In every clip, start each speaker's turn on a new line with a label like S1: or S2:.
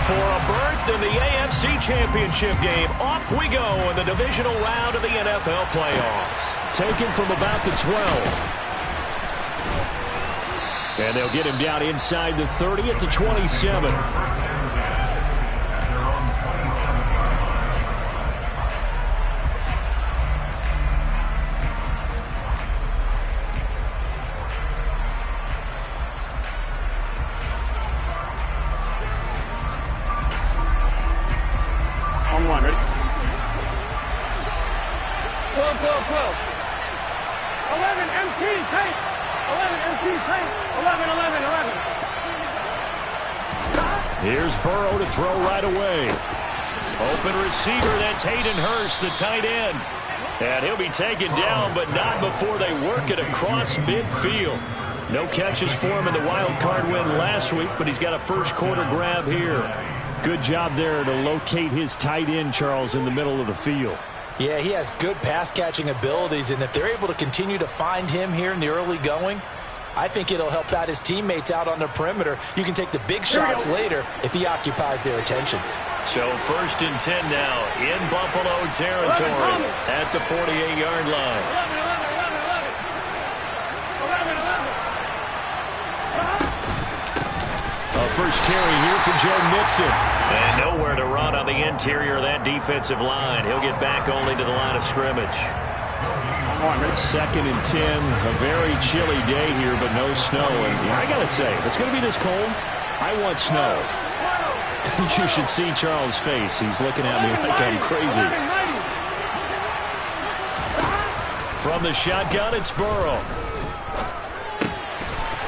S1: for a berth in the AFC Championship game. Off we go in the divisional round of the NFL playoffs. Taken from about the 12. And they'll get him down inside the 30 at the 27.
S2: On one, ready? 12, 12, 12. 11, MT, take. 11, MT, take. 11, 11, 11.
S1: Here's Burrow to throw right away. Open receiver, that's Hayden Hurst, the tight end. And he'll be taken down, but not before they work it across midfield. No catches for him in the wild card win last week, but he's got a first quarter grab here. Good job there to locate his tight end, Charles, in the middle of the field.
S3: Yeah, he has good pass-catching abilities, and if they're able to continue to find him here in the early going, I think it'll help out his teammates out on the perimeter. You can take the big shots later if he occupies their attention.
S1: So 1st and 10 now in Buffalo territory at the 48-yard line.
S2: 11, 11, 11. 11, 11.
S1: A first carry here for Joe Mixon. And nowhere to run on the interior of that defensive line. He'll get back only to the line of scrimmage.
S2: 2nd
S1: and 10. A very chilly day here, but no snow. And I got to say, if it's going to be this cold, I want snow. You should see Charles' face. He's looking at me like I'm crazy. From the shotgun, it's Burrow.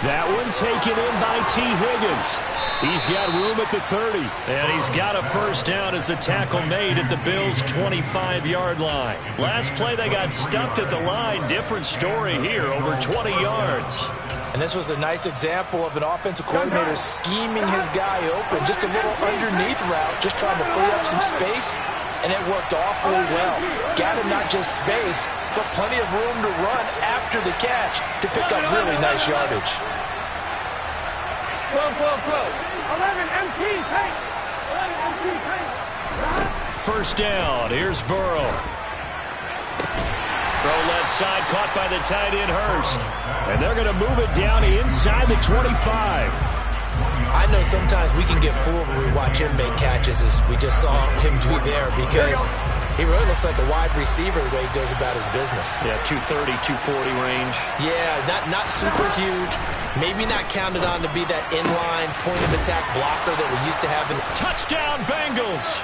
S1: That one taken in by T. Higgins. He's got room at the 30. And he's got a first down as a tackle made at the Bills' 25-yard line. Last play, they got stuffed at the line. Different story here, over 20 yards.
S3: And this was a nice example of an offensive coordinator scheming his guy open. Just a little underneath route, just trying to free up some space. And it worked awfully well. Got him not just space, but plenty of room to run after the catch to pick up really nice yardage.
S2: 12, 12, 12. 11, MT, take. 11, MT, take.
S1: First down. Here's Burrow. Throw left side, caught by the tight end Hurst. And they're going to move it down inside the 25.
S3: I know sometimes we can get fooled when we watch him make catches, as we just saw him do there, because he really looks like a wide receiver the way he goes about his business.
S1: Yeah, 230, 240 range.
S3: Yeah, not super huge. Maybe not counted on to be that inline point-of-attack blocker that we used to have.
S1: Touchdown, Bengals!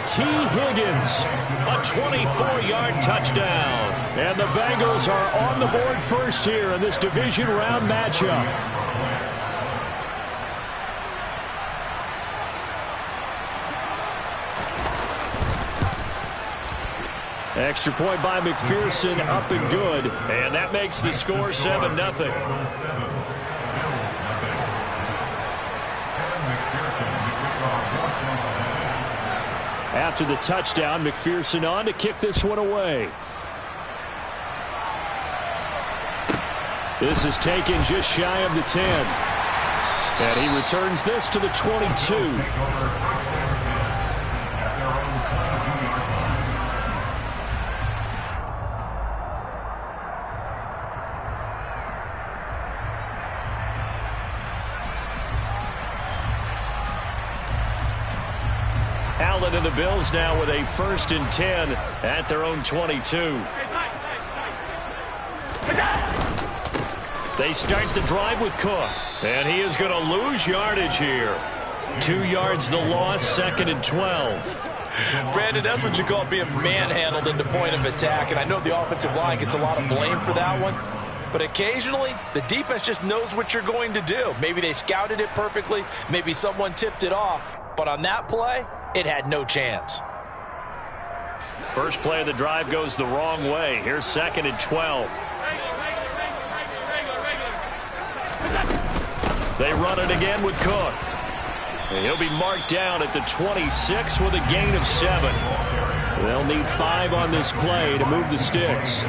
S1: T. Higgins, a 24-yard touchdown. And the Bengals are on the board first here in this division round matchup. Extra point by McPherson, up and good. And that makes the score 7-0. After the touchdown, McPherson on to kick this one away. This is taken just shy of the 10. And he returns this to the 22. Allen and the Bills now with a 1st and 10 at their own 22. They start the drive with Cook. And he is going to lose yardage here. 2 yards the loss, 2nd and 12.
S3: Brandon, that's what you call being manhandled into point of attack. And I know the offensive line gets a lot of blame for that one. But occasionally, the defense just knows what you're going to do. Maybe they scouted it perfectly. Maybe someone tipped it off. But on that play, it had no chance.
S1: First play of the drive goes the wrong way. Here's 2nd and 12. They run it again with Cook. And he'll be marked down at the 26 with a gain of 7. They'll need 5 on this play to move the sticks.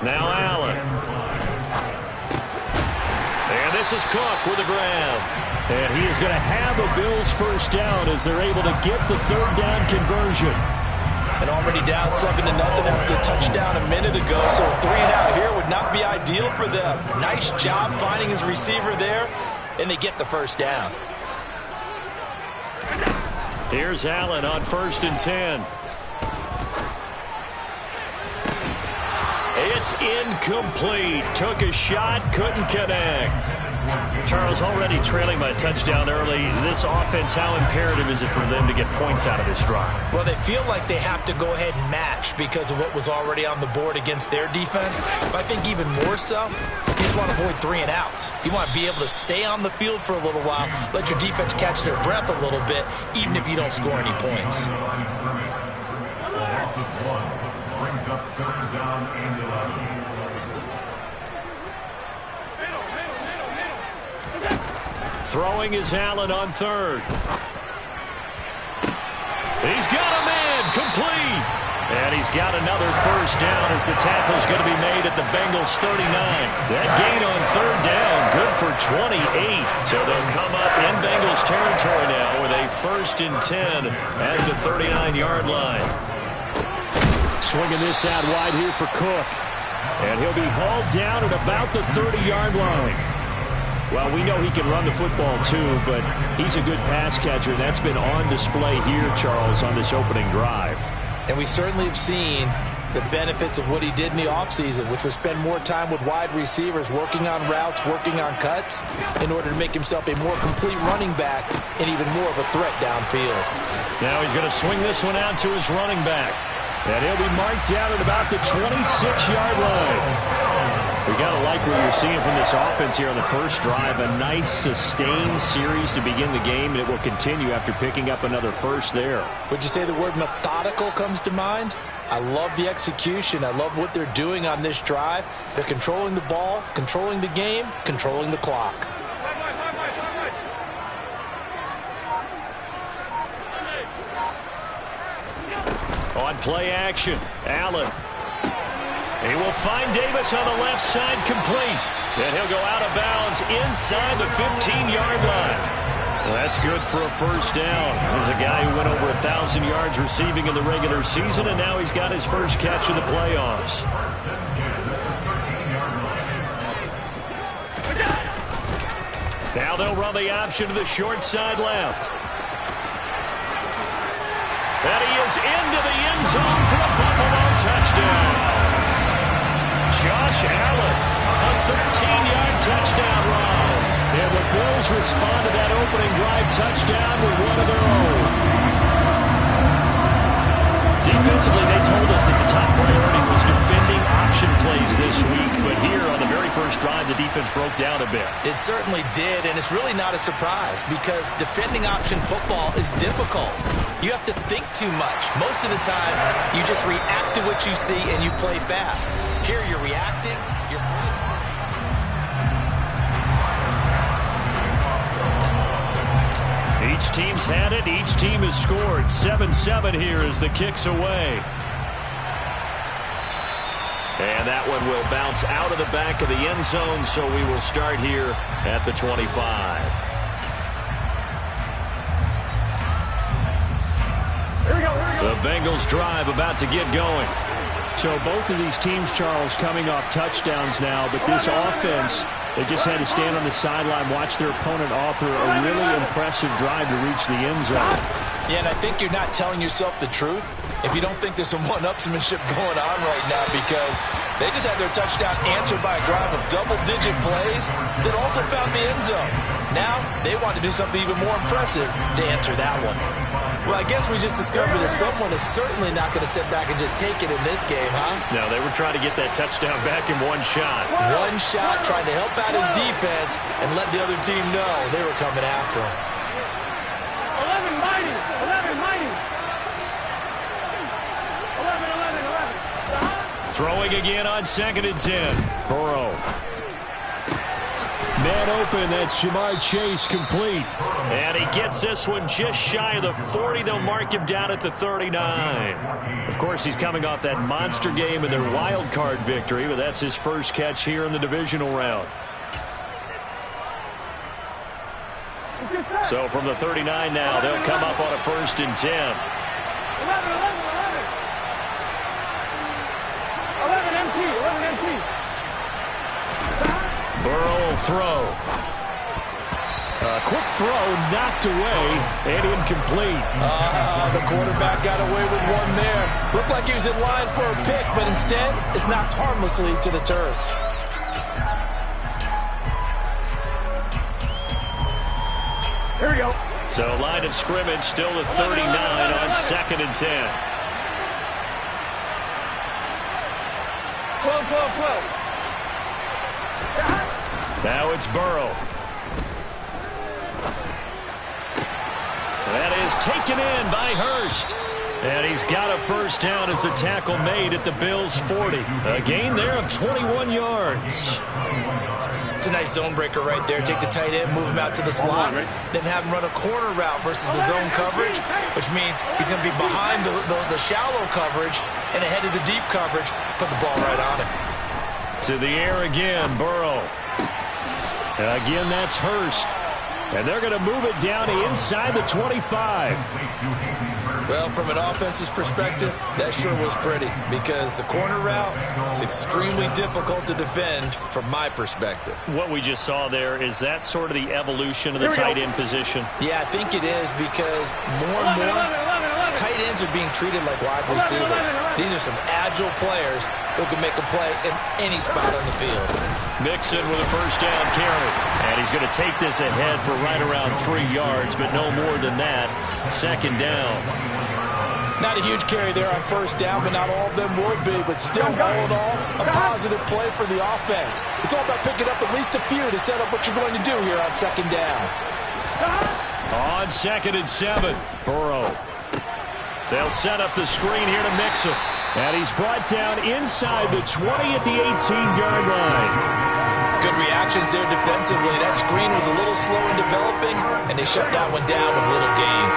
S1: Now Allen. And this This is Cook with a grab. And he is going to have a Bills first down as they're able to get the third down conversion.
S3: And already down 7-0 after the touchdown a minute ago, so a 3-and-out here would not be ideal for them. Nice job finding his receiver there, and they get the first down.
S1: Here's Allen on 1st and 10. It's incomplete. Took a shot, couldn't connect. Charles, already trailing by a touchdown early. This offense, how imperative is it for them to get points out of this drive?
S3: Well, they feel like they have to go ahead and match because of what was already on the board against their defense. But I think even more so, you just want to avoid 3-and-outs. You want to be able to stay on the field for a little while, let your defense catch their breath a little bit, even if you don't score any points.
S4: Brings up third down and 11.
S1: Throwing is Allen on 3rd. He's got a man, complete. And he's got another first down as the tackle's going to be made at the Bengals 39. That gain on 3rd down, good for 28. So they'll come up in Bengals territory now with a 1st and 10 at the 39-yard line. Swinging this out wide here for Cook. And he'll be hauled down at about the 30-yard line. Well, we know he can run the football too, but he's a good pass catcher. That's been on display here, Charles, on this opening drive.
S3: And we certainly have seen the benefits of what he did in the offseason, which was spend more time with wide receivers, working on routes, working on cuts, in order to make himself a more complete running back and even more of a threat downfield.
S1: Now he's going to swing this one out to his running back. And he'll be marked down at about the 26-yard line. We got to like what you're seeing from this offense here on the first drive. A nice, sustained series to begin the game, and it will continue after picking up another first there.
S3: Would you say the word methodical comes to mind? I love the execution. I love what they're doing on this drive. They're controlling the ball, controlling the game, controlling the clock.
S1: On play action, Allen. He will find Davis on the left side, complete. And he'll go out of bounds inside the 15-yard line. Well, that's good for a first down. There's a guy who went over 1,000 yards receiving in the regular season, and now he's got his first catch in the playoffs. Now they'll run the option to the short side left. And he is into the end zone for a Buffalo touchdown. Josh Allen, a 13-yard touchdown run. And the Bills respond to that opening drive touchdown with one of their own. Defensively, they told us that the top priority was defending option plays this week. But here on the very first drive, the defense broke down a bit.
S3: It certainly did, and it's really not a surprise because defending option football is difficult. You have to think too much. Most of the time, you just react to what you see and you play fast. Here you're reacting, you're pressing.
S1: Each team's had it. Each team has scored. 7-7 here as the kick's away. And that one will bounce out of the back of the end zone, so we will start here at the 25. The Bengals drive about to get going.
S5: So both of these teams, Charles, coming off touchdowns now, but this offense, they just had to stand on the sideline, watch their opponent author a really impressive drive to reach the end zone.
S3: Yeah, and I think you're not telling yourself the truth if you don't think there's some one-upsmanship going on right now, because they just had their touchdown answered by a drive of double-digit plays that also found the end zone. Now they want to do something even more impressive to answer that one. Well, I guess we just discovered that someone is certainly not going to sit back and just take it in this game, huh?
S1: No, they were trying to get that touchdown back in one shot.
S3: One shot, trying to help out his defense and let the other team know they were coming after him.
S2: 11 mighty. 11 mighty. 11.
S1: Throwing again on 2nd and 10. Burrow. Man open, that's Jamar Chase, complete. And he gets this one just shy of the 40. They'll mark him down at the 39. Of course, he's coming off that monster game in their wild card victory, but that's his first catch here in the divisional round. So from the 39 now, they'll come up on a 1st and 10.
S2: 11 MT, 11 MT.
S1: Burrow will throw.
S5: A quick throw knocked away and incomplete.
S3: The quarterback got away with one there. Looked like he was in line for a pick, but instead it's knocked harmlessly to the turf.
S2: Here we go.
S1: So line of scrimmage still the 39 on 2nd and 10.
S2: 12.
S1: Now it's Burrow. That is taken in by Hurst. And he's got a 1st down as a tackle made at the Bills' 40. A gain there of 21 yards.
S3: It's a nice zone breaker right there. Take the tight end, move him out to the slot, then have him run a corner route versus the zone coverage, which means he's going to be behind the shallow coverage and ahead of the deep coverage. Put the ball right on him.
S1: To the air again, Burrow.
S5: And again, that's Hurst. And they're going to move it down inside the 25.
S3: Well, from an offense's perspective, that sure was pretty because the corner route is extremely difficult to defend from my perspective.
S1: What we just saw there, is that sort of the evolution of the tight end position?
S3: Yeah, I think it is because more and more tight ends are being treated like wide receivers. These are some agile players who can make a play in any spot on the field.
S1: Mixon with a 1st down carry. And he's going to take this ahead for right around 3 yards, but no more than that. 2nd down.
S3: Not a huge carry there on 1st down, but not all of them will be. But still, all in all, a positive play for the offense. It's all about picking up at least a few to set up what you're going to do here on 2nd down.
S1: On 2nd and 7, Burrow. They'll set up the screen here to Mixon.
S5: And he's brought down inside the 20 at the 18-yard line.
S3: Good reactions there defensively. That screen was a little slow in developing, and they shut that one down with little gain.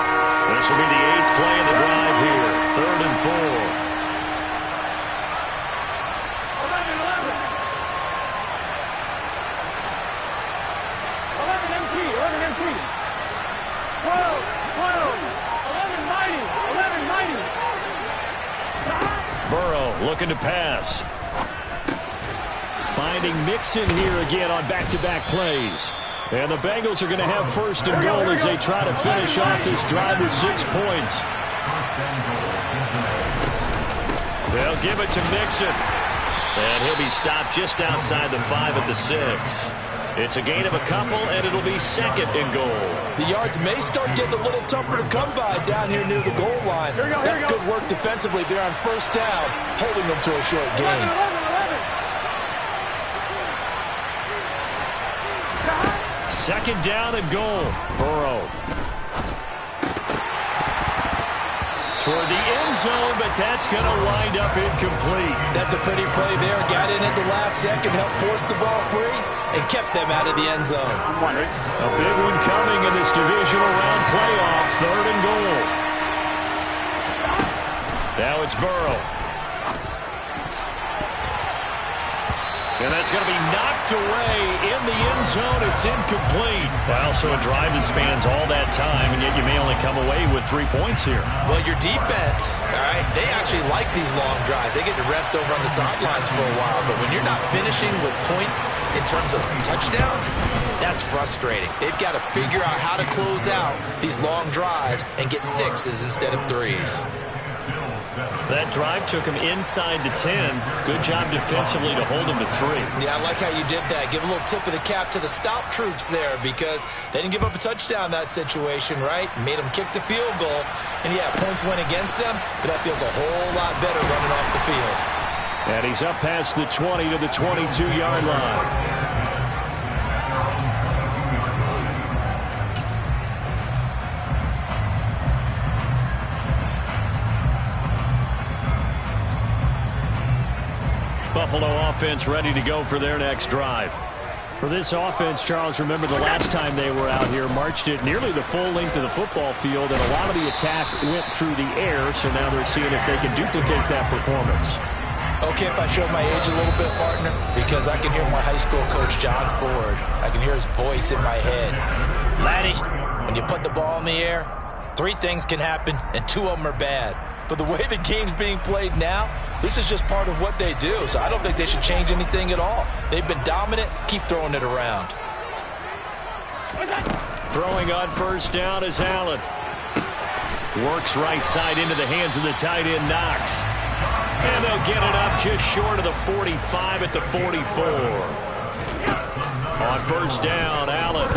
S1: This will be the 8th play of the drive here. 3rd and 4.
S2: 11 MT. 12. 11 mighty. 11 mighty.
S1: Burrow looking to pass.
S5: Finding Mixon here again on back-to-back plays. And the Bengals are going to have 1st and goal as they try to finish off this drive with 6 points.
S1: They'll give it to Mixon. And he'll be stopped just outside the 5 at the 6. It's a gain of a couple, and it'll be 2nd and goal.
S3: The yards may start getting a little tougher to come by down here near the goal line. That's good work defensively there on 1st down, holding them to a short gain.
S1: 2nd down and goal. Burrow. Toward the end zone, but that's going to wind up incomplete.
S3: That's a pretty play there. Got in at the last second, helped force the ball free, and kept them out of the end zone.
S5: A big one coming in this divisional round playoff. 3rd and goal.
S1: Now it's Burrow. And that's going to be knocked away in the end zone. It's incomplete. Wow, so a drive that spans all that time, and yet you may only come away with 3 points here.
S3: Well, your defense, all right, they actually like these long drives. They get to rest over on the sidelines for a while. But when you're not finishing with points in terms of touchdowns, that's frustrating. They've got to figure out how to close out these long drives and get 6s instead of 3s.
S1: That drive took him inside the 10. Good job defensively to hold him to 3.
S3: Yeah, I like how you did that. Give a little tip of the cap to the stop troops there because they didn't give up a touchdown in that situation, right? Made them kick the field goal. And, yeah, points went against them, but that feels a whole lot better running off the field.
S5: And he's up past the 20 to the 22-yard line.
S1: Buffalo offense ready to go for their next drive.
S5: For this offense, Charles, remember the last time they were out here, marched it nearly the full length of the football field, and a lot of the attack went through the air, so now they're seeing if they can duplicate that performance.
S3: Okay, if I show my age a little bit, partner, because I can hear my high school coach, John Ford. I can hear his voice in my head. Laddie, When you put the ball in the air, 3 things can happen, and 2 of them are bad. But the way the game's being played now, this is just part of what they do. So I don't think they should change anything at all. They've been dominant. Keep throwing it around.
S1: Throwing on first down is Allen. Works right side into the hands of the tight end, Knox. And they'll get it up just short of the 45 at the 44. On first down, Allen.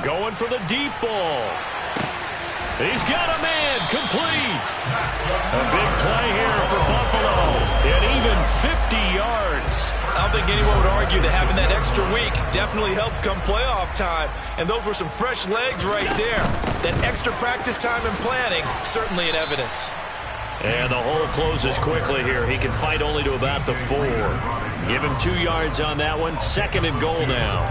S1: Going for the deep ball. He's got a man, complete. A big play here for Buffalo. And even 50 yards.
S3: I don't think anyone would argue that having that extra week definitely helps come playoff time. And those were some fresh legs right there. That extra practice time and planning, certainly in evidence.
S1: And the hole closes quickly here. He can fight only to about the 4. Give him 2 yards on that one. 2nd and goal now.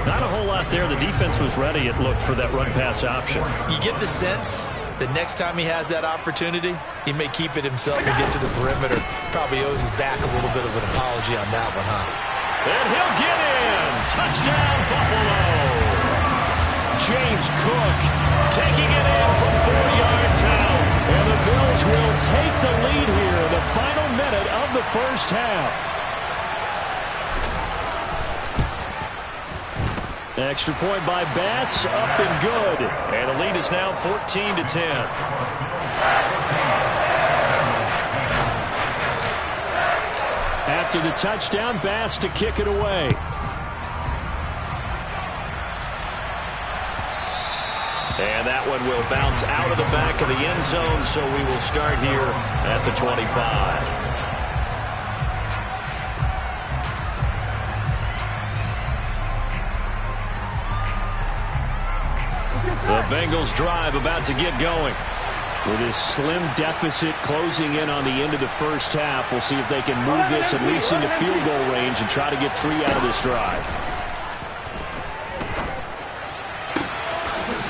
S1: Not a whole lot there. The defense was ready, it looked, for that run-pass option.
S3: You get the sense that next time he has that opportunity, he may keep it himself and get to the perimeter. Probably owes his back a little bit of an apology on that one, huh?
S1: And he'll get in. Touchdown, Buffalo. James Cook taking it in from 40 yards out. And the Bills will take the lead here in the final minute of the first half. Extra point by Bass, up and good. And the lead is now 14-10. After the touchdown, Bass to kick it away. And that one will bounce out of the back of the end zone, so we will start here at the 25. The Bengals drive about to get going. With his slim deficit closing in on the end of the first half, we'll see if they can move this at least into field goal range and try to get 3 out of this drive.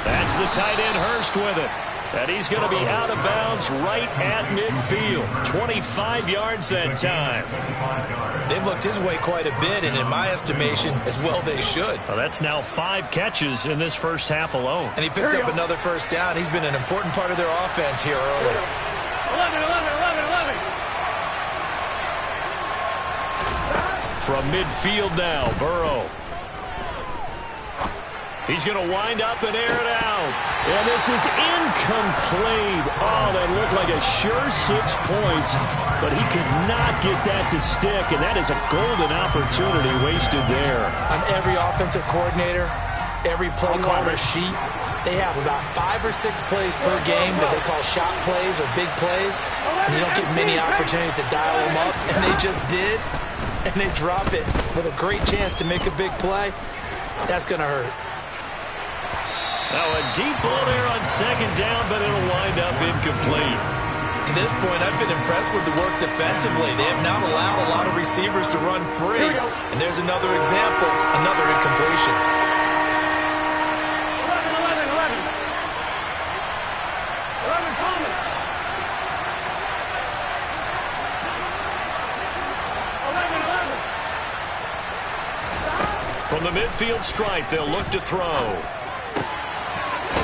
S1: That's the tight end Hurst with it. And he's going to be out of bounds right at midfield. 25 yards that time.
S3: They've looked his way quite a bit, and in my estimation, as well they should.
S1: Well, that's now 5 catches in this first half alone.
S3: And he picks up another first down. He's been an important part of their offense here early.
S2: 11.
S1: From midfield now, Burrow. He's going to wind up and air it out. And this is incomplete. Oh, that looked like a sure 6 points, but he could not get that to stick, and that is a golden opportunity wasted there.
S3: On every offensive coordinator, every play caller sheet, they have about 5 or 6 plays per game that they call shot plays or big plays, and you don't get many opportunities to dial them up, and they just did, and they drop it with a great chance to make a big play. That's going to hurt.
S1: Now a deep ball there on 2nd down, but it'll wind up incomplete.
S3: To this point, I've been impressed with the work defensively. They have not allowed a lot of receivers to run free. And there's another example, another incompletion.
S2: 11 Thomas. 11.
S1: From the midfield stripe, they'll look to throw.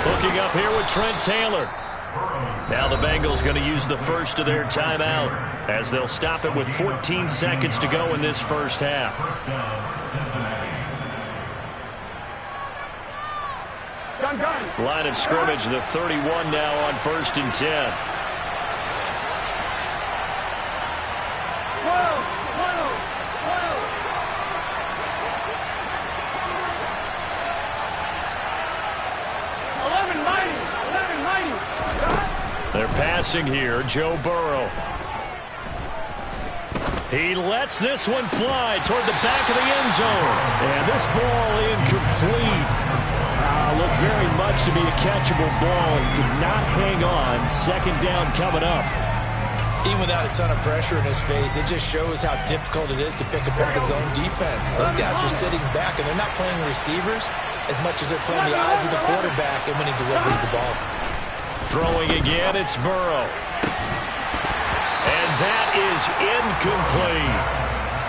S1: Looking up here with Trent Taylor. Now the Bengals going to use the first of their timeout as they'll stop it with 14 seconds to go in this first half. Line of scrimmage, the 31 now on 1st and 10.
S2: 11.
S1: They're passing here, Joe Burrow. He lets this one fly toward the back of the end zone. And this ball incomplete. Looked very much to be a catchable ball. He could not hang on. 2nd down coming up.
S3: Even without a ton of pressure in his face, it just shows how difficult it is to pick apart his own defense. Those guys are sitting back, and they're not playing receivers as much as they're playing the eyes of the quarterback and when he delivers the ball.
S1: Throwing again, it's Burrow. And that is incomplete.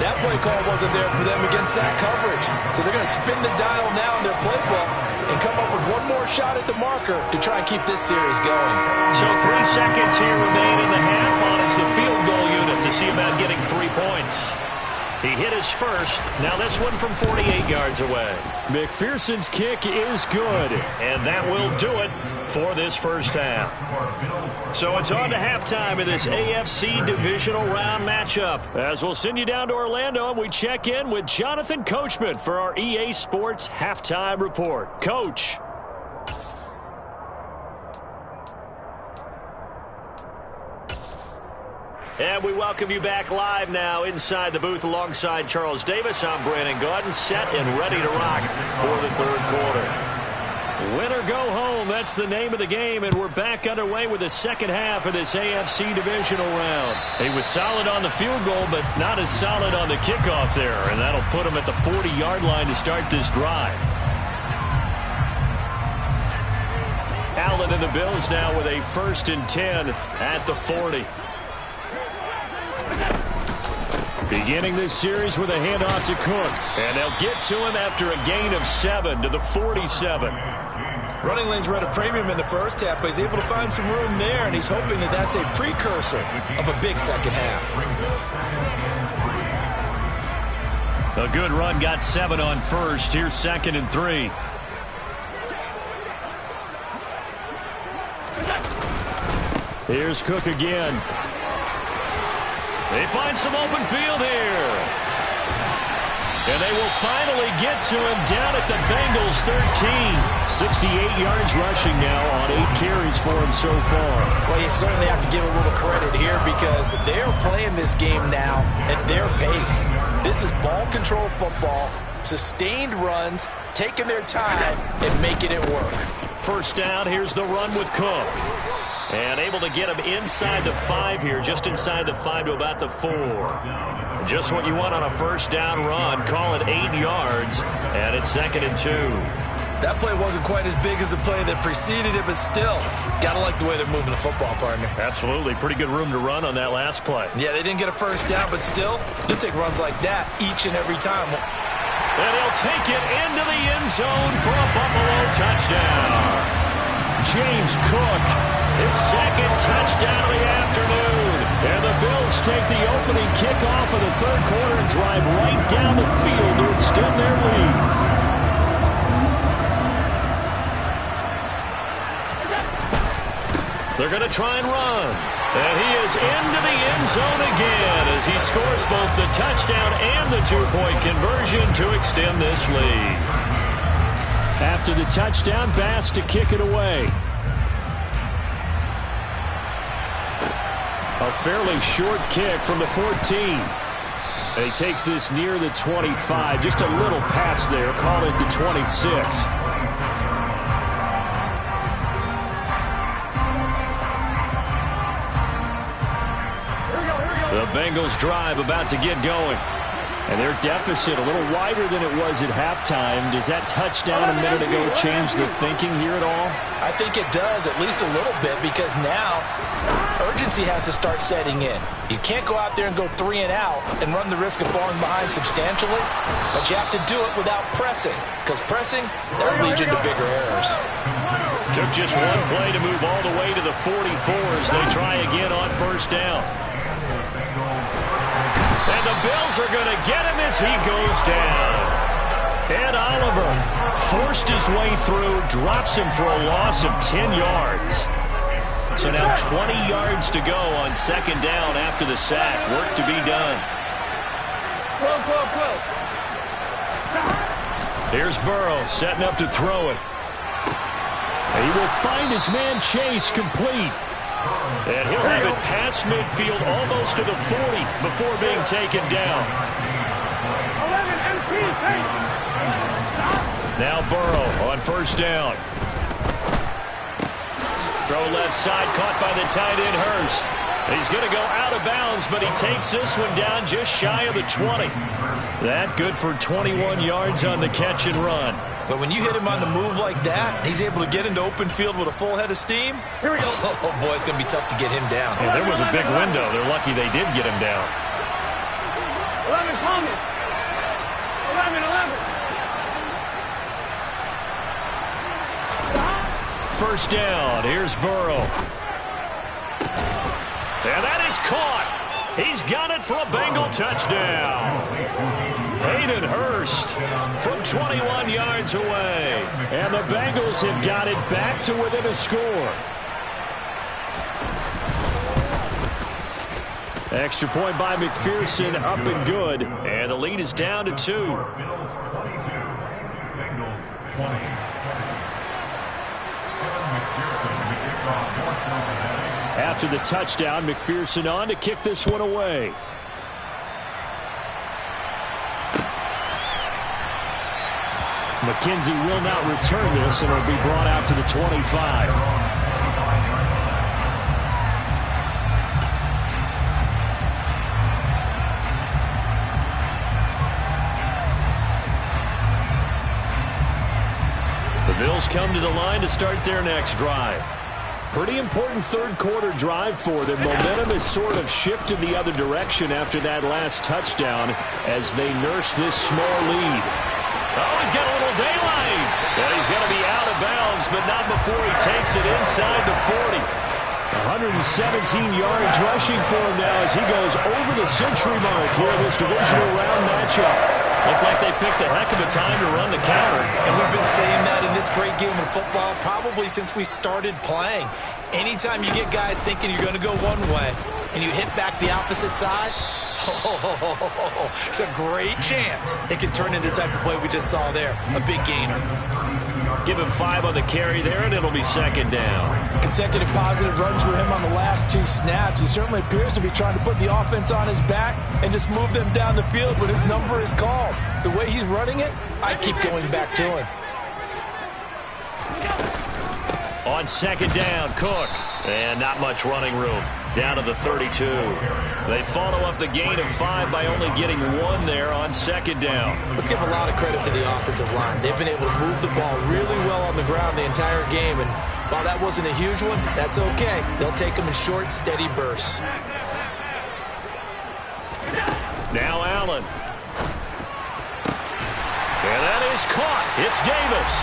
S3: That play call wasn't there for them against that coverage. So they're going to spin the dial now in their playbook and come up with one more shot at the marker to try and keep this series going.
S1: So 3 seconds here remain in the half on as the field goal unit to see about getting 3 points. He hit his first. Now this one from 48 yards away.
S5: McPherson's kick is good.
S1: And that will do it for this first half. So it's on to halftime of this AFC divisional round matchup. As we'll send you down to Orlando and we check in with Jonathan Coachman for our EA Sports Halftime Report. Coach. And we welcome you back live now inside the booth alongside Charles Davis. I'm Brandon Gaudin, set and ready to rock for the third quarter. Win or go home, that's the name of the game, and we're back underway with the second half of this AFC divisional round. He was solid on the field goal, but not as solid on the kickoff there, and that'll put him at the 40-yard line to start this drive. Allen and the Bills now with a 1st and 10 at the 40. Beginning this series with a handoff to Cook. And they'll get to him after a gain of 7 to the 47.
S3: Running lanes were at a premium in the first half, but he's able to find some room there, and he's hoping that that's a precursor of a big second half.
S1: A good run, got 7 on first. Here's 2nd and 3.
S5: Here's Cook again.
S1: They find some open field here. And they will finally get to him down at the Bengals 13.
S5: 68 yards rushing now on 8 carries for him so far.
S3: Well, you certainly have to give a little credit here because they're playing this game now at their pace. This is ball control football, sustained runs, taking their time and making it work.
S1: First down, here's the run with Cook. And able to get him inside the 5 here, just inside the 5 to about the 4. Just what you want on a first down run. Call it 8 yards, and it's 2nd and 2.
S3: That play wasn't quite as big as the play that preceded it, but still, got to like the way they're moving the football, partner.
S1: Absolutely. Pretty good room to run on that last play.
S3: Yeah, they didn't get a first down, but still, you'll take runs like that each and every time.
S1: And he'll take it into the end zone for a Buffalo touchdown.
S5: James Cook,
S1: his 2nd touchdown of the afternoon.
S5: And the Bills take the opening kickoff of the third quarter and drive right down the field to extend their lead.
S1: They're going to try and run. And he is into the end zone again as he scores both the touchdown and the 2-point conversion to extend this lead.
S5: After the touchdown, Bass to kick it away. A fairly short kick from the 14. And he takes this near the 25. Just a little pass there. Call it the 26.
S1: The Bengals drive about to get going.
S5: And their deficit a little wider than it was at halftime. Does that touchdown a minute ago change the thinking here at all?
S3: I think it does, at least a little bit, because now urgency has to start setting in. You can't go out there and go 3 and out and run the risk of falling behind substantially, but you have to do it without pressing, because pressing, that'll lead you into bigger errors.
S1: Took just one play to move all the way to the 44s. They try again on first down. And the Bills are going to get him as he goes down. Ed Oliver forced his way through, drops him for a loss of 10 yards. So now 20 yards to go on 2nd down after the sack. Work to be done. Here's Burrow setting up to throw it.
S5: He will find his man Chase complete.
S1: And he'll have it past midfield almost to the 40 before being taken down.
S2: 11 MT, take.
S1: Now Burrow on first down. Throw left side, caught by the tight end Hurst. He's going to go out of bounds, but he takes this one down just shy of the 20. That good for 21 yards on the catch and run.
S3: But when you hit him on the move like that, he's able to get into open field with a full head of steam.
S2: Here we go.
S3: Oh, boy, it's going to be tough to get him down.
S1: Yeah, there was a big window. They're lucky they did get him down.
S2: 11 coming. 11.
S1: first down. Here's Burrow. And that is caught. He's got it for a Bengal touchdown. Hayden Hurst from 21 yards away.
S5: And the Bengals have got it back to within a score. Extra point by McPherson, up and good.
S1: And the lead is down to 2.
S4: Bengals 20.
S5: After the touchdown, McPherson on to kick this one away. McKenzie will not return this, and it'll be brought out to the 25.
S1: The Bills come to the line to start their next drive.
S5: Pretty important third quarter drive for them. Momentum has sort of shifted the other direction after that last touchdown as they nurse this small lead.
S1: Oh, he's got a little daylight. And he's going to be out of bounds, but not before he takes it inside the 40.
S5: 117 yards rushing for him now as he goes over the century mark here in this divisional round matchup.
S1: Looked like they picked a heck of a time to run the counter.
S3: And we've been saying that in this great game of football probably since we started playing. Anytime you get guys thinking you're going to go one way and you hit back the opposite side, it's a great chance it can turn into the type of play we just saw there, a big gainer.
S1: Give him 5 on the carry there, and it'll be second down.
S3: Consecutive positive runs for him on the last 2 snaps. He certainly appears to be trying to put the offense on his back and just move them down the field when his number is called. The way he's running it, I keep going back to him.
S1: On second down, Cook. And not much running room. Down to the 32. They follow up the gain of 5 by only getting 1 there on second down.
S3: Let's give a lot of credit to the offensive line. They've been able to move the ball really well on the ground the entire game. And while that wasn't a huge one, that's okay. They'll take them in short, steady bursts.
S1: Now Allen. And that is caught. It's Davis.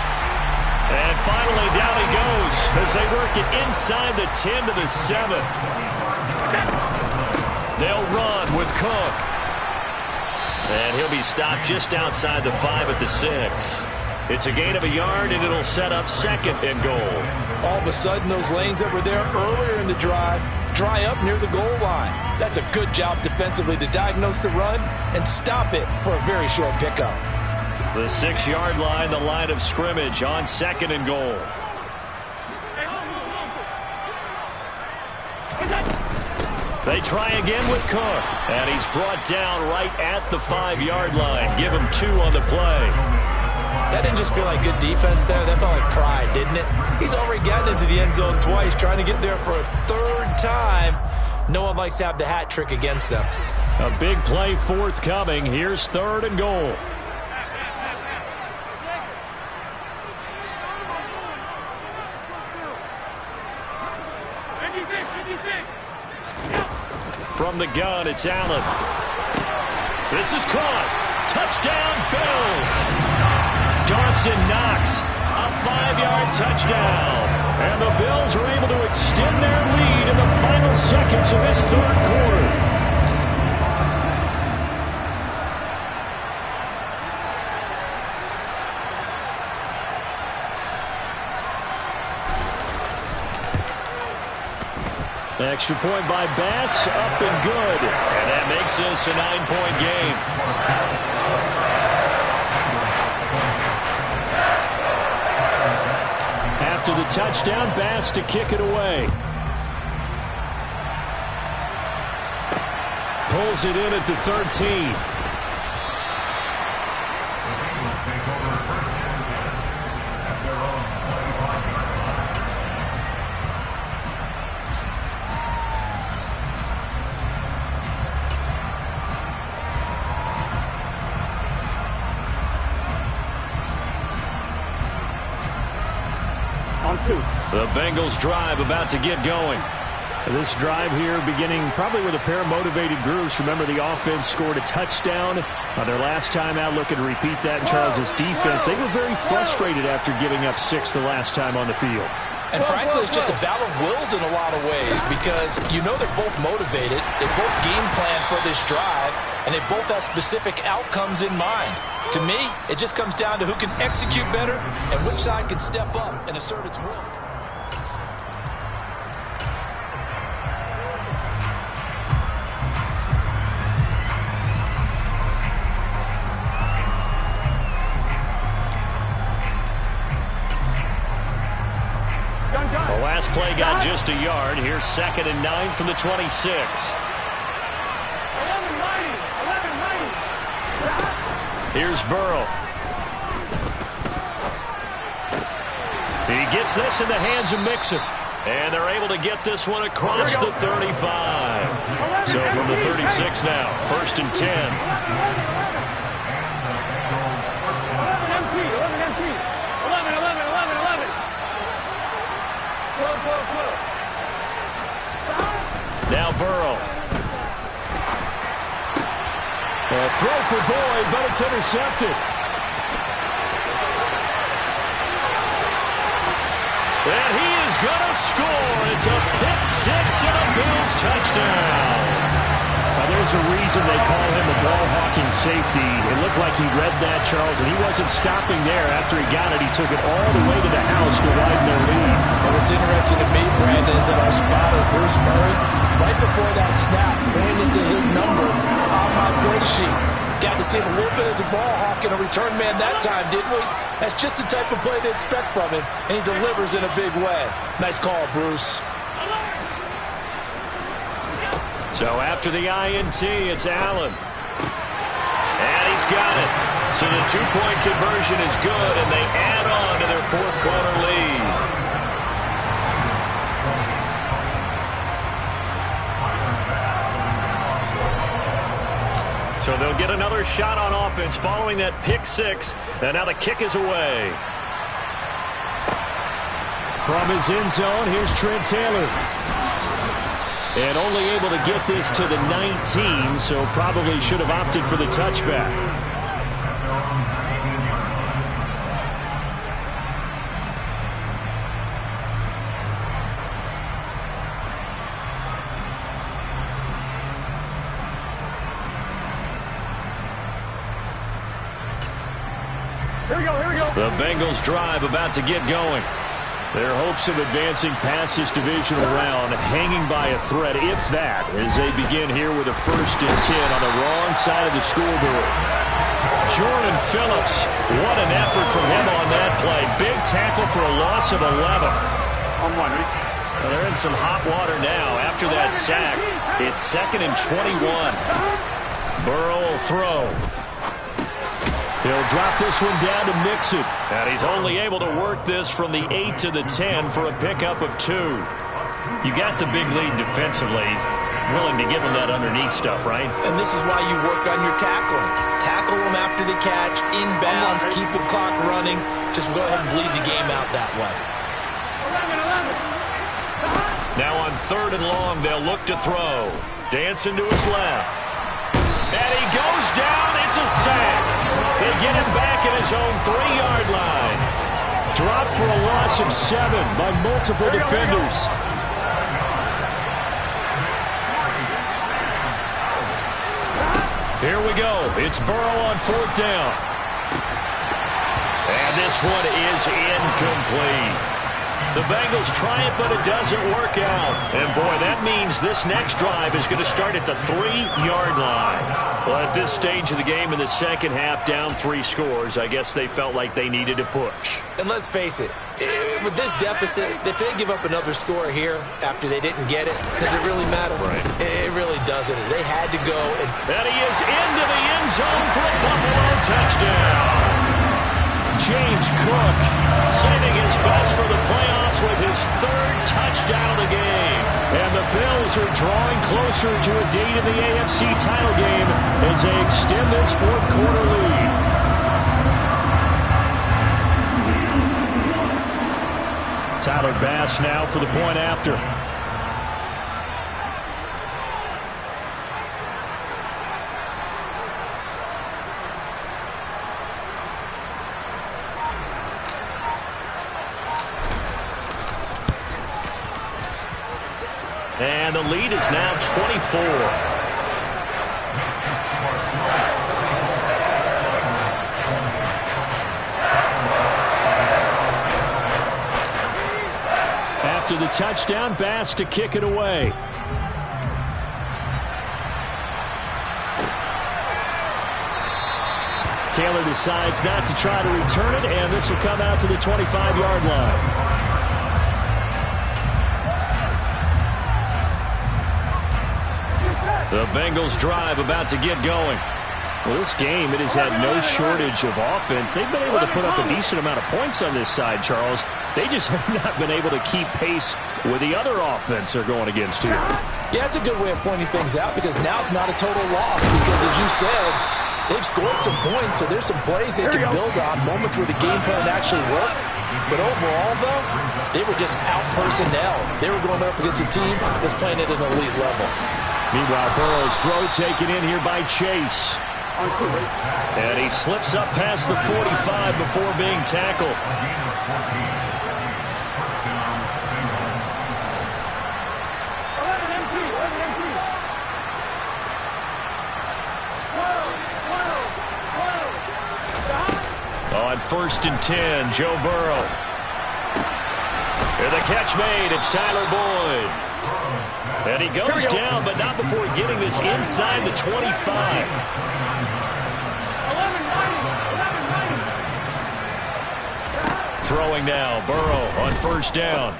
S1: And finally, down he goes as they work it inside the 10 to the 7. They'll run with Cook. And he'll be stopped just outside the 5 at the 6. It's a gain of a yard, and it'll set up second and goal.
S3: All of a sudden, those lanes that were there earlier in the drive dry up near the goal line. That's a good job defensively to diagnose the run and stop it for a very short pickup.
S1: The 6-yard line, the line of scrimmage on second and goal. They try again with Cook. And he's brought down right at the 5-yard line. Give him 2 on the play.
S3: That didn't just feel like good defense there. That felt like pride, didn't it? He's already gotten into the end zone twice, trying to get there for a 3rd time. No one likes to have the hat trick against them.
S5: A big play forthcoming. Here's 3rd and goal.
S1: From the gun, it's Allen. This is caught. Touchdown, Bills. Dawson Knox, a 5-yard touchdown. And the Bills are able to extend their lead in the final seconds of this 3rd quarter.
S5: Extra point by Bass, up and good.
S1: And that makes this a 9-point game.
S5: After the touchdown, Bass to kick it away. Pulls it in at the 13.
S1: The Bengals drive about to get going.
S5: This drive here beginning probably with a pair of motivated groups. Remember, the offense scored a touchdown on their last time out. Looking to repeat that in Charles's defense. They were very frustrated after giving up 6 the last time on the field.
S3: And frankly, it's just a battle of wills in a lot of ways because you know they're both motivated, they both game plan for this drive, and they both have specific outcomes in mind. To me, it just comes down to who can execute better and which side can step up and assert its will.
S1: The last play got just a yard. Here's 2nd and 9 from the 26.
S2: 11-90.
S1: Here's Burrow. He gets this in the hands of Mixon. And they're able to get this one across the 35. So from the 36 now, 1st and 10.
S2: 11 MT. 11.
S1: Now Burrow. A throw for Boyd, but it's intercepted. And he is going to score. It's a pick six and a Bills touchdown.
S5: Now, there's a reason they call him a ball-hawking safety. It looked like he read that, Charles, and he wasn't stopping there. After he got it, he took it all the way to the house to widen their lead.
S3: And what's interesting to me, Brandon, is that our spotter, Bruce Murray, right before that snap, ran into his number on my play sheet. Got to see him a little bit as a ball hawk and a return man that time, didn't we? That's just the type of play they expect from him, and he delivers in a big way. Nice call, Bruce.
S1: So after the INT, it's Allen. And he's got it. So the two-point conversion is good, and they add on to their fourth-quarter lead. So they'll get another shot on offense following that pick six. And now the kick is away.
S5: From his end zone, here's Trent Taylor. And only able to get this to the 19, so probably should have opted for the touchback.
S2: Here we go.
S1: The Bengals drive about to get going.
S5: Their hopes of advancing past this divisional round hanging by a thread, if that, as they begin here with a 1st and 10 on the wrong side of the scoreboard.
S1: Jordan Phillips, what an effort from him on that play. Big tackle for a loss of 11.
S2: On one, ready?
S1: Well, they're in some hot water now after that sack. It's 2nd and 21. Burrow will throw.
S5: He'll drop this one down to Mixon.
S1: And he's only able to work this from the 8 to the 10 for a pickup of 2. You got the big lead defensively. Willing to give him that underneath stuff, right?
S3: And this is why you work on your tackling. Tackle them after the catch, inbounds, keep the clock running. Just go ahead and bleed the game out that way.
S2: 11.
S1: Now on 3rd and long, they'll look to throw. Dancing to his left. And he goes down. It's a sack. They get him back at his own 3-yard line.
S5: Dropped for a loss of 7 by multiple defenders.
S1: Here we go. It's Burrow on 4th down. And this one is incomplete. The Bengals try it, but it doesn't work out. And, boy, that means this next drive is going to start at the 3-yard line. Well, at this stage of the game in the second half, down 3 scores, I guess they felt like they needed to push.
S3: And let's face it, with this deficit, if they give up another score here after they didn't get it, does it really matter?
S1: Right.
S3: It really doesn't. They had to go.
S1: And he is into the end zone for a Buffalo touchdown.
S5: James Cook
S1: saving his best for the playoffs with his 3rd touchdown of the game.
S5: And the Bills are drawing closer to a date in the AFC title game as they extend this 4th-quarter lead. Tyler Bass now for the point after.
S1: And the lead is now 24.
S5: After the touchdown, Bass to kick it away. Taylor decides not to try to return it, and this will come out to the 25-yard line.
S1: The Bengals drive about to get going.
S5: Well, this game, it has had no shortage of offense. They've been able to put up a decent amount of points on this side, Charles. They just have not been able to keep pace with the other offense they're going against here.
S3: Yeah, it's a good way of pointing things out because now it's not a total loss because, as you said, they've scored some points, so there's some plays they can build on, moments where the game plan actually worked. But overall, though, they were just out personnel. They were going up against a team that's playing at an elite level.
S5: Meanwhile, Burrow's throw taken in here by Chase.
S1: And he slips up past the 45 before being tackled. On 1st and 10, Joe Burrow. And the catch made. It's Tyler Boyd. And he goes down, but not before getting this inside the 25. Throwing now, Burrow on 1st down.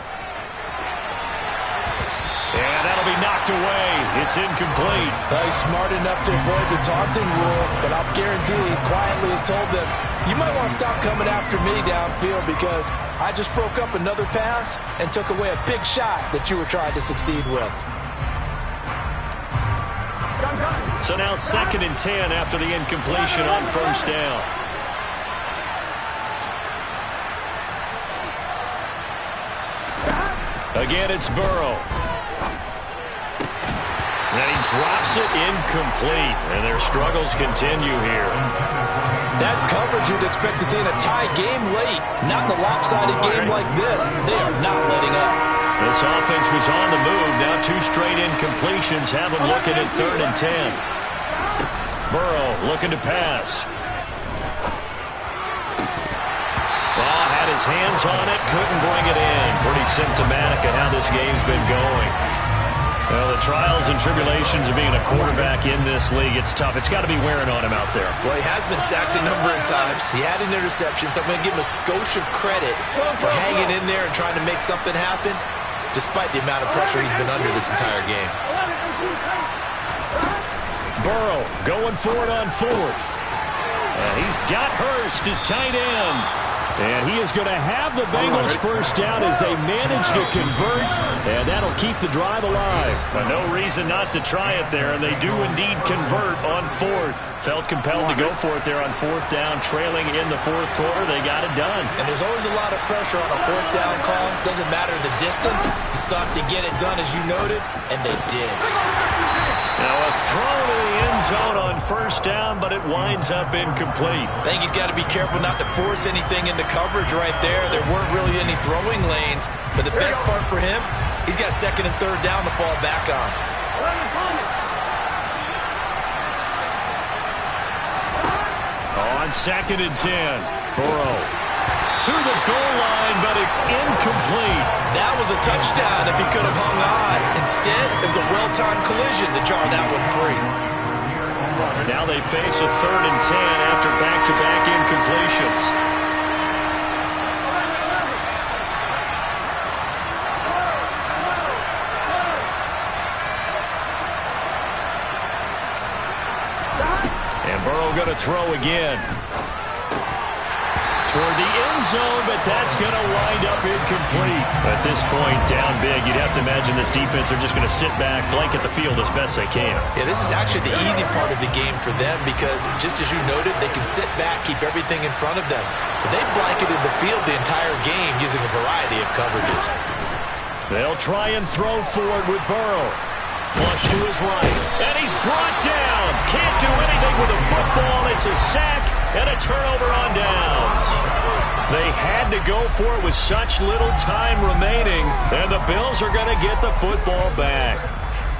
S1: And that'll be knocked away. It's incomplete.
S3: He's smart enough to avoid the taunting rule, but I'll guarantee he quietly has told them, you might want to stop coming after me downfield because I just broke up another pass and took away a big shot that you were trying to succeed with.
S1: So now 2nd and 10 after the incompletion on 1st down. Again, it's Burrow. And he drops it incomplete. And their struggles continue here.
S3: That's coverage you'd expect to see in a tie game late. Not in a lopsided game like this. They are not letting up.
S1: This offense was on the move. Now 2 straight incompletions have them looking at 3rd and 10. Burrow looking to pass. Ball had his hands on it, couldn't bring it in. Pretty symptomatic of how this game's been going. Well, the trials and tribulations of being a quarterback in this league, it's tough. It's got to be wearing on him out there.
S3: Well, he has been sacked a number of times. He had an interception, so I'm going to give him a skosh of credit for hanging in there and trying to make something happen, despite the amount of pressure he's been under this entire game.
S1: Burrow going for it on 4th. And he's got Hurst, his tight end.
S5: And he is going to have the Bengals 1st down as they manage to convert, and that'll keep the drive alive.
S1: But no reason not to try it there, and they do indeed convert on 4th. Felt compelled to go for it there on 4th down, trailing in the 4th quarter. They got it done.
S3: And there's always a lot of pressure on a 4th down call. Doesn't matter the distance. You stop to get it done, as you noted, and they did.
S1: Now a throw to the end zone on 1st down, but it winds up incomplete.
S3: I think he's got to be careful not to force anything into coverage right there. There weren't really any throwing lanes, but the best part for him, he's got 2nd and 3rd down to fall back on.
S1: On 2nd and 10, Burrow to the goal line, but it's incomplete.
S3: That was a touchdown if he could have hung on. Instead, it was a well-timed collision to jar that one free.
S1: Now they face a 3rd and 10 after back-to-back incompletions. And Burrow going to throw again. Toward the end zone, but that's going to wind up incomplete. At this point, down big, you'd have to imagine this defense are just going to sit back, blanket the field as best they can.
S3: Yeah, this is actually the easy part of the game for them because, just as you noted, they can sit back, keep everything in front of them. But they've blanketed the field the entire game using a variety of coverages.
S1: They'll try and throw forward with Burrow. Flush to his right, and he's brought down. Can't do anything with a football. It's a sack and a turnover on downs. They had looking to go for it with such little time remaining, and the Bills are going to get the football back.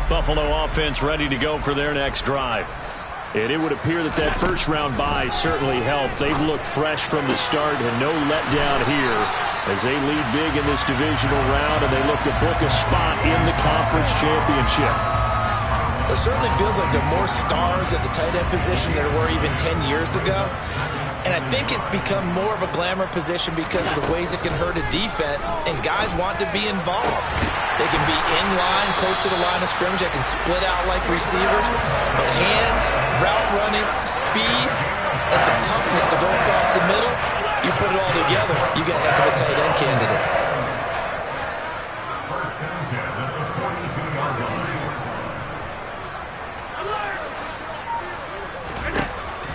S1: Buffalo offense ready to go for their next drive. And it would appear that that first-round bye certainly helped. They've looked fresh from the start and no letdown here as they lead big in this divisional round, and they look to book a spot in the conference championship.
S3: It certainly feels like there are more stars at the tight end position than there were even 10 years ago. And I think it's become more of a glamour position because of the ways it can hurt a defense, and guys want to be involved. They can be in line, close to the line of scrimmage. They can split out like receivers. But hands, route running, speed, and some toughness to go across the middle, you put it all together, you got a heck of a tight end candidate.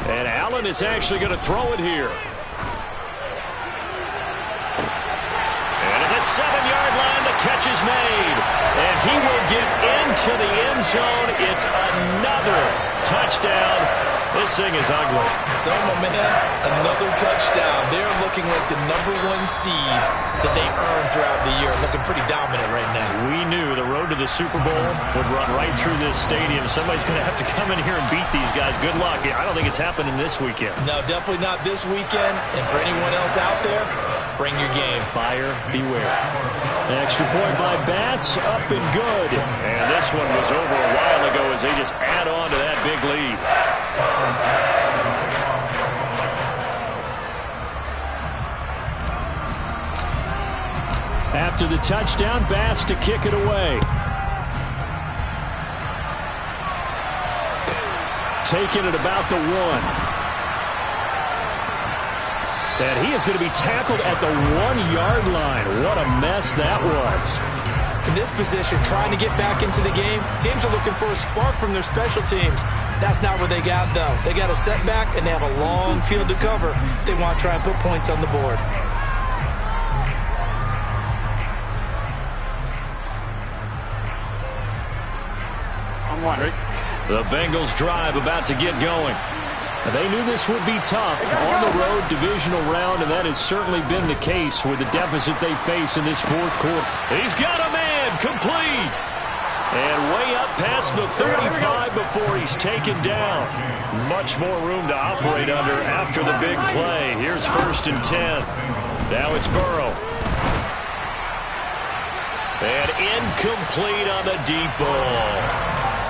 S1: And Allen is actually going to throw it here. And at the 7-yard line, the catch is made. And he will get into the end zone. It's another touchdown. This thing is ugly.
S3: So, my man, another touchdown. They're looking like the #1 seed that they earned throughout the year. Looking pretty dominant right now.
S1: We knew the road to the Super Bowl would run right through this stadium. Somebody's going to have to come in here and beat these guys. Good luck. I don't think it's happening this weekend.
S3: No, definitely not this weekend. And for anyone else out there, bring your game.
S1: Buyer beware.
S5: An extra point by Bass, up and good.
S1: And this one was over a while ago as they just add on to that big lead.
S5: After the touchdown, Bass to kick it away. Taking it about the 1. And he is going to be tackled at the 1-yard line. What a mess that was.
S3: In this position, trying to get back into the game, teams are looking for a spark from their special teams. That's not what they got, though. They got a setback, and they have a long field to cover if they want to try and put points on the board.
S2: I'm wondering.
S1: The Bengals drive about to get going.
S5: They knew this would be tough on the road divisional round, and that has certainly been the case with the deficit they face in this fourth quarter.
S1: He's got a man, complete. And way up past the 35 before he's taken down. Much more room to operate under after the big play. Here's 1st and 10. Now it's Burrow. And incomplete on the deep ball.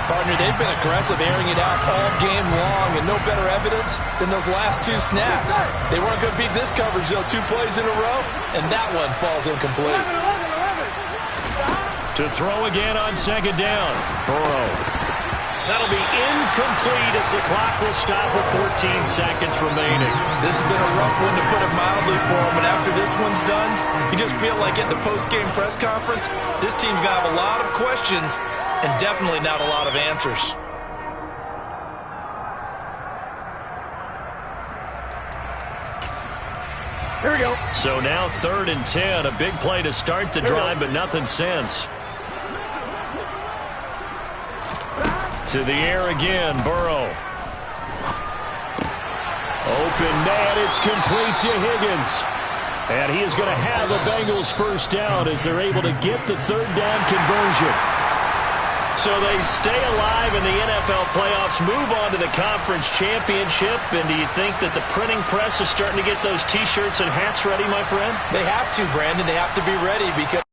S3: Partner, they've been aggressive, airing it out all game long, and no better evidence than those last 2 snaps. They weren't going to beat this coverage, though, 2 plays in a row, and that one falls incomplete.
S2: 11.
S1: To throw again on 2nd down. Burrow. That'll be incomplete as the clock will stop with 14 seconds remaining.
S3: This has been a rough one, to put it mildly, for him, and after this one's done, you just feel like at the post-game press conference, this team's going to have a lot of questions and definitely not a lot of answers.
S2: Here we go.
S1: So now 3rd and 10. A big play to start the drive, but nothing since. To the air again, Burrow. Open man, it's complete to Higgins. And he is going to have a Bengals first down as they're able to get the 3rd down conversion. So they stay alive in the NFL playoffs, move on to the conference championship. And do you think that the printing press is starting to get those T-shirts and hats ready, my friend?
S3: They have to, Brandon. They have to be ready because